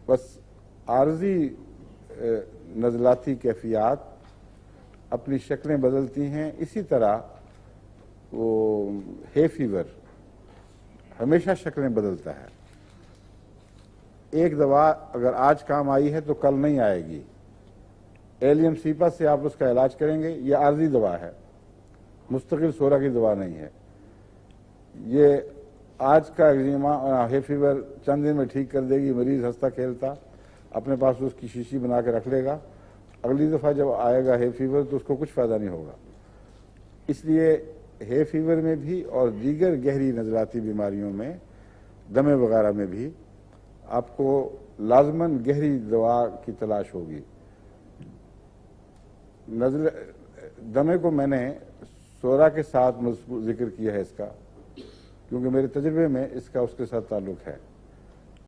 بس عارضی نزلاتی کیفیات اپنی شکلیں بدلتی ہیں. اسی طرح وہ ہے فیور ہمیشہ شکلیں بدلتا ہے. ایک دوا اگر آج کام آئی ہے تو کل نہیں آئے گی. ایلیم سیپا سے آپ اس کا علاج کریں گے، یہ عارضی دوا ہے، مستقل سورا کی دوا نہیں ہے. یہ آج کا ایگزیما ہے فیور چند دن میں ٹھیک کر دے گی. مریض ہنستا کھیلتا اپنے پاس اس کی شیشی بنا کے رکھ لے گا. اگلی دفعہ جب آئے گا ہے فیور تو اس کو کچھ فائدہ نہیں ہوگا. اس لیے ہے فیور میں بھی اور دیگر گہری نزلاتی بیماریوں میں، دمے وغیرہ میں بھی آپ کو لازماً گہری دوا کی تلاش ہوگی. دمے کو میں نے سورا کے ساتھ ذکر کیا ہے اس کا، کیونکہ میرے تجربے میں اس کا اس کے ساتھ تعلق ہے.